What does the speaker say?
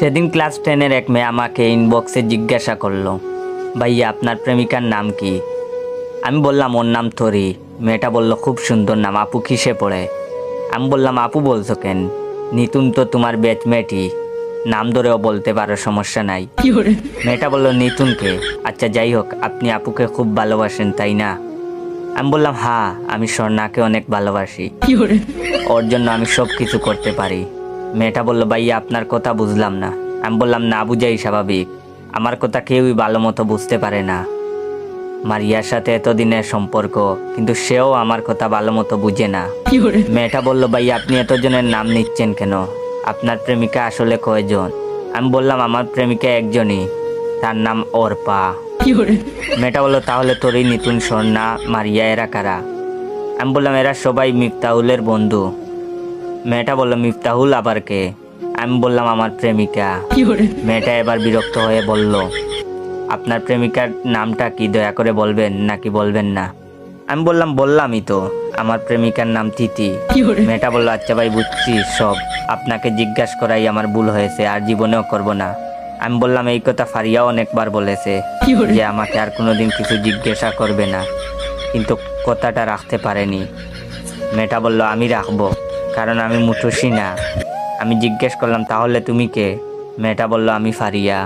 সেদিন ক্লাস 10-এর এক মেয়ে আমাকে ইনবক্সে জিজ্ঞাসা করলো, ভাইয়া আপনার প্রেমিকার নাম কি? আমি বললাম ওর নাম তরি। মেয়েটা বলল খুব সুন্দর নাম, আপু কিসে পড়ে? আমি বললাম আপু বলছো কেন, নিতুন তো তোমার ব্যাচমেটই, নাম ধরেও বলতে পারো, সমস্যা নাই। মেয়েটা বলল নিতুনকে? আচ্ছা যাই হোক, আপনি আপুকে খুব ভালোবাসেন তাই না? আমি বললাম হ্যাঁ, আমি স্বর্ণাকে অনেক ভালোবাসি, ওর জন্য আমি সব কিছু করতে পারি। মেয়েটা বলল ভাইয়া আপনার কথা বুঝলাম না। আমি বললাম না বুঝাই স্বাভাবিক, আমার কথা কেউই ভালো মতো বুঝতে পারে না। মারিয়ার সাথে এতদিনের সম্পর্ক, কিন্তু সেও আমার কথা ভালো মতো বুঝে না। মেয়েটা বলল ভাইয়া আপনি এতজনের নাম নিচ্ছেন কেন, আপনার প্রেমিকা আসলে কয়জন? আমি বললাম আমার প্রেমিকা একজনই, তার নাম অর্পা। মেয়েটা বললো তাহলে তোরই নিতুন, স্বর্ণা, মারিয়া এরা কারা? আমি বললাম এরা সবাই মিফতাহুলের বন্ধু। মেয়েটা বলল মিফতাহুল আবার কে? আমি বললাম আমার প্রেমিকা। মেয়েটা এবার বিরক্ত হয়ে বলল আপনার প্রেমিকার নামটা কি দয়া করে বলবেন নাকি বলবেন না? আমি বললামই তো, আমার প্রেমিকার নাম তিথি। মেয়েটা বলল আচ্ছা ভাই বুঝছি সব, আপনাকে জিজ্ঞাসা করাই আমার ভুল হয়েছে, আর জীবনেও করব না। আমি বললাম এই কথা ফারিয়াও অনেকবার বলেছে যে আমাকে আর কোনোদিন কিছু জিজ্ঞাসা করবে না, কিন্তু কথাটা রাখতে পারেনি। মেয়েটা বলল আমি রাখবো, কারণ আমি মুঠোসি না। আমি জিজ্ঞেস করলাম তাহলে তুমি কে? মেয়েটা বলল আমি ফারিয়া।